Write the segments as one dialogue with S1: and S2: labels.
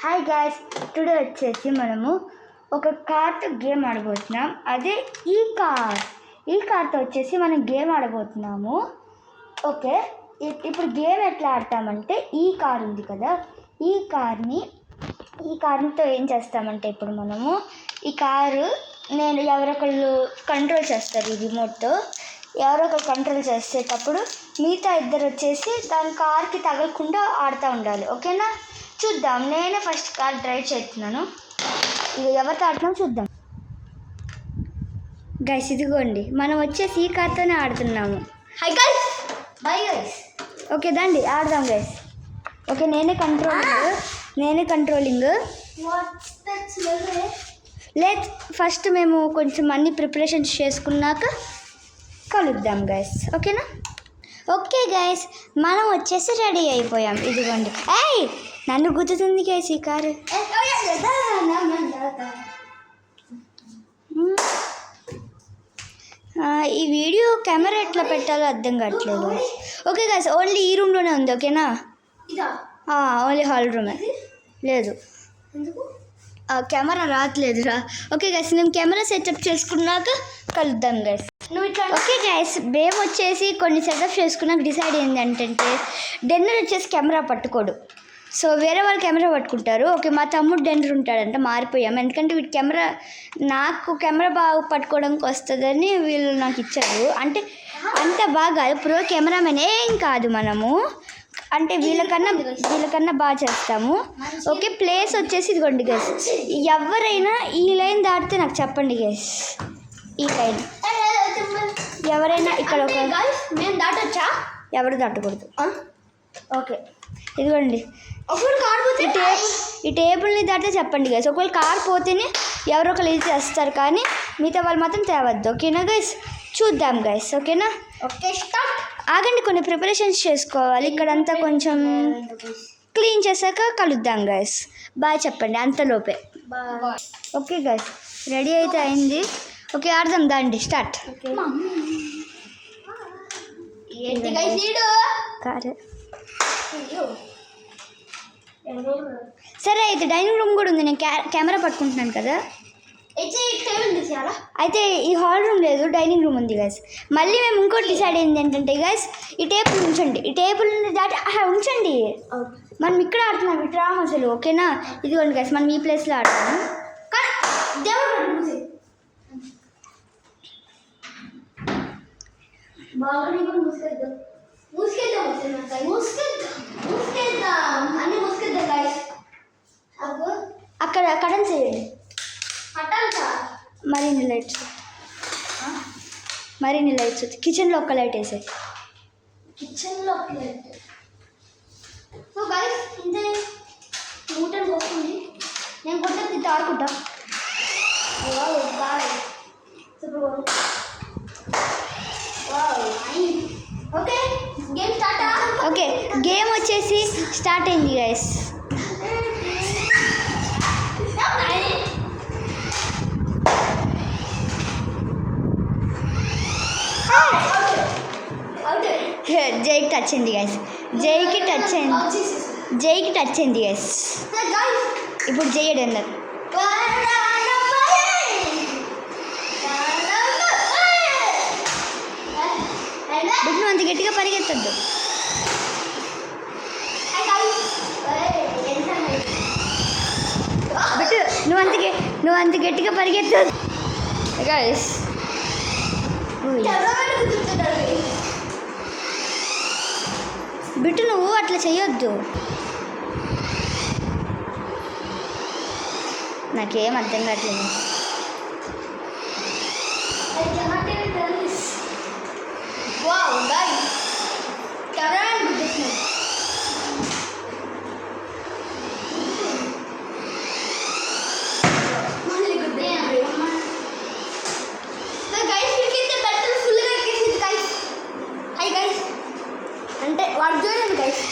S1: Hi guys, today వచ్చేసి మనము ఒక కార్తో గేమ్ ఆడబోతున్నాం. అదే ఈ కార్తో వచ్చేసి మనం గేమ్ ఆడబోతున్నాము. ఓకే, ఇప్పుడు గేమ్ ఎట్లా ఆడతామంటే ఈ కార్ ఉంది కదా, ఈ కార్తో ఏం చేస్తామంటే ఇప్పుడు మనము ఈ కారు ఎవరొకళ్ళు కంట్రోల్ చేస్తారు. ఈ రిమోట్తో ఎవరో ఒకరు కంట్రోల్ చేసేటప్పుడు మిగతా ఇద్దరు వచ్చేసి దాని కార్కి తగలకుండా ఆడుతూ ఉండాలి. ఓకేనా? చూద్దాం. నేనే ఫస్ట్ కార్ డ్రైవ్ చేస్తున్నాను. ఇది ఎవరితో ఆడుతున్నాం చూద్దాం. గైస్, ఇదిగోండి, మనం వచ్చేసి ఈ కార్తోనే ఆడుతున్నాము.
S2: Hi guys, bye guys.
S1: Okay దండి, ఆడదాం గైస్. ఓకే, నేనే కంట్రోలింగ్. లేదు, ఫస్ట్ మేము కొంచెం అన్ని ప్రిపరేషన్స్ చేసుకున్నాక కలుద్దాం గైస్. ఓకేనా? ఓకే గైస్, మనం వచ్చేసి రెడీ అయిపోయాం. ఇదిగోండి. నన్ను గుర్తుంది గైస్ ఈ కారు. ఈ వీడియో కెమెరా ఎట్లా పెట్టాలో అర్థం కావట్లేదు. ఓకే గైస్, ఓన్లీ ఈ రూమ్లోనే ఉంది. ఓకేనా? ఓన్లీ హాల్ రూమే. లేదు, కెమెరా రావట్లేదురా. ఓకే గైస్, మేము కెమెరా సెటప్ చేసుకున్నాక కలుద్దాం గైస్. ఓకే గైస్, మేము వచ్చేసి కొన్ని సెటప్ చేసుకున్నాక డిసైడ్ ఏంటంటే డెన్నర్ వచ్చేసి కెమెరా పట్టుకోడు. సో వేరే వాళ్ళు కెమెరా పట్టుకుంటారు. ఓకే, మా తమ్ముడు డెన్నర్ ఉంటాడంట. మారిపోయాం, ఎందుకంటే వీటి నాకు కెమెరా బాగా పట్టుకోవడానికి వస్తుందని వీళ్ళు నాకు ఇచ్చారు. అంటే అంత బాగా ప్రో కెమెరామెన్ ఏం కాదు మనము, అంటే వీళ్ళకన్నా బాగా చేస్తాము. ఓకే, ప్లేస్ వచ్చేసి ఇదిగోండి గైస్. ఎవరైనా ఈ లైన్ దాటితే నాకు చెప్పండి గైస్. ఈ లైన్ ఎవరైనా ఇక్కడ
S2: మేము దాటొచ్చా?
S1: ఎవరు దాటకూడదు. ఓకే, ఇదిగోండి. ఈ టేబుల్ని దాటితే చెప్పండి గైస్. ఒకవేళ కార్ పోతేనే ఎవరో ఒకరు ఇది చేస్తారు, కానీ మిగతా వాళ్ళు మాత్రం తేవద్దు. ఓకేనా గైస్? చూద్దాం గైస్. ఓకేనా?
S2: Okay, start.
S1: ఆగండి, కొన్ని ప్రిపరేషన్స్ చేసుకోవాలి. ఇక్కడంతా కొంచెం క్లీన్ చేశాక కలుద్దాం గైస్. బాయ్ చెప్పండి అంతలోపే. ఓకే గైస్, రెడీ అయితే అయింది. ఓకే, ఆడదాం దాండి. స్టార్ట్. కారే సరే అయితే డైనింగ్ రూమ్ కూడా ఉంది. నేను కెమెరా పట్టుకుంటున్నాను కదా. అయితే ఈ హాల్ రూమ్ లేదు, డైనింగ్ రూమ్ ఉంది గైస్. మళ్ళీ మేము ఇంకోటి డిసైడ్ అయింది ఏంటంటే గైస్, ఈ టేబుల్ ఉంచండి. ఈ టేబుల్ దాటి ఉంచండి. మనం ఇక్కడ ఆడుతున్నాం, ఇటు రాము అసలు. ఓకేనా? ఇదిగోండి గైస్, మనం ఈ ప్లేస్లో ఆడుతున్నాం. అక్కడ కరెంట్ చేయండి. మరిన్ని లైట్స్ కిచెన్లో ఒక్క లైట్ వేసాయి.
S2: కిచెన్లో సో గైస్, ఇంతే. మూటలు వస్తుంది. నేను కొట్టేది ఆడుకుంటా. Okay, game start.
S1: Okay, game వచ్చేసి స్టార్ట్ అయింది గైస్. జైకి టచ్ అయింది గైస్. జైకి టచ్ అయింది గైస్. ఇప్పుడు జై డన్నర్. నువ్వు అంత గట్టిగా పరిగెత్తద్దు. నువ్వు అంత గట్టిగా పరిగెత్తద్దు గైస్. బిట్టు, నువ్వు అట్లా చెయ్యొద్దు. నాకేం అర్థం కావట్లేదు.
S2: అంటే వాడు చూడండి గైస్.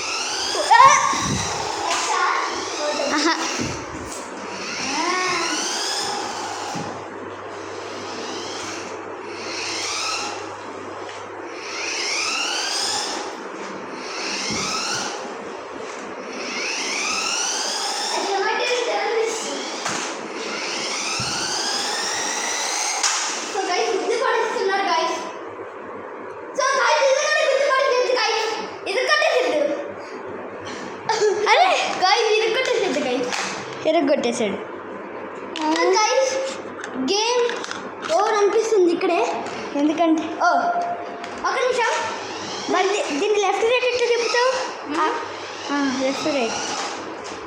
S1: ఇరగొట్టేశాడు.
S2: గైస్ గేమ్ ఓవర్ అనిపిస్తుంది ఇక్కడే.
S1: ఎందుకంటే
S2: ఒక నిమిషం.
S1: మరి దీన్ని లెఫ్ట్ రైట్ ఎట్లా తిప్పుతావు?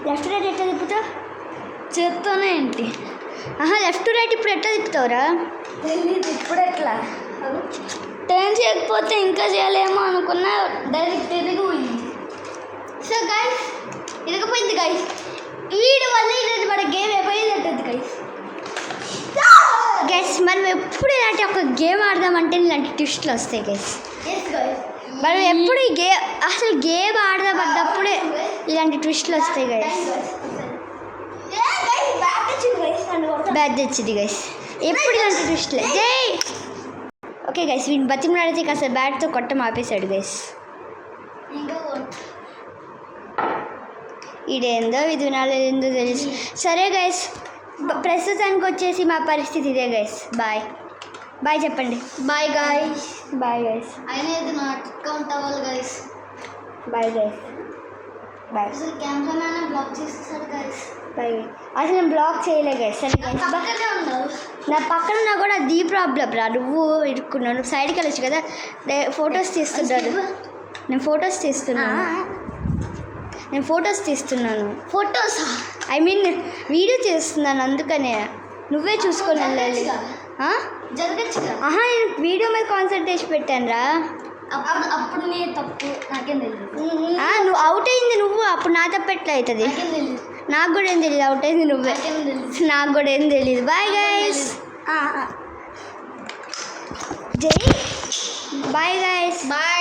S1: లెఫ్ట్ రైట్ ఎట్లా తిప్పుతావు?
S2: చేత్తోనే ఏంటి?
S1: లెఫ్ట్ రైట్ ఇప్పుడు ఎట్లా తిప్పుతావురా?
S2: తెలీదు ఇప్పుడు ఎట్లా. టర్న్ చేయకపోతే ఇంకా చేయలేమో అనుకున్నా, డైరెక్ట్ తిరిగిపోయింది. సో గైస్ ఇరగపోయింది గైస్. వీడి వల్ల ఈరోజు మన గేమ్ అయిపోయింది గైస్.
S1: గైస్ మనం ఎప్పుడు ఇలాంటి ఒక గేమ్ ఆడదామంటే ఇలాంటి ట్విస్ట్లు వస్తాయి గైస్. మనం ఎప్పుడు అసలు గేమ్ ఆడదామన్నప్పుడే ఇలాంటి ట్విస్ట్లు వస్తాయి గైస్. బ్యాట్ తెచ్చింది గైస్. ఎప్పుడు ఇలాంటి ట్విస్ట్లే. జై ఓకే గైస్ వీడిని బతిమలాడితే కాస్త బ్యాట్తో కొట్టం ఆపేశాడు గైస్. ఇదేందో ఇది వినాలేదో తెలుసు. సరే గైస్ ప్రస్తుతానికి వచ్చేసి మా పరిస్థితి ఇదే గైస్. బాయ్ చెప్పండి.
S2: Bye guys.
S1: Bye guys.
S2: అయినా ఇది నాట్ కౌంట్ అవ్వాలి గైస్.
S1: Bye guys. బాయ్.
S2: అసలు కెమెరామ్యాన్ బ్లాక్ చేసేసాడు గైస్.
S1: బాయ్. అసలు నేను బ్లాక్ చేయలే గైస్. సరే గైస్
S2: పక్కనే ఉన్నావు.
S1: నా పక్కన ఉన్నా కూడా అది ప్రాబ్లం రా. నువ్వు ఇరుక్కున్నావు. నువ్వు సైడ్కి వెళ్ళొచ్చు కదా. ఫొటోస్ తీస్తున్నాను. నేను ఫొటోస్ తీస్తున్నాను.
S2: ఫొటోస్
S1: ఐ మీన్ వీడియో చేస్తున్నాను. అందుకనే నువ్వే చూసుకొని వెళ్ళాలి.
S2: జరగచ్చుగా.
S1: నేను వీడియో మీద కాన్సన్ట్రేషన్ పెట్టాను రా.
S2: అప్పుడు నీ తప్పు నాకేం తెలియదు.
S1: నువ్వు అవుట్ అయింది నువ్వు. అప్పుడు నా తప్పు ఎట్లా అవుతుంది?
S2: నాకేం తెలియదు.
S1: నాకు కూడా ఏం తెలియదు. అవుట్ అయింది నువ్వే.
S2: నాకేం తెలియదు.
S1: నాకు కూడా ఏం తెలియదు. Bye guys.
S2: జై
S1: బాయ్ గైస్.
S2: బాయ్.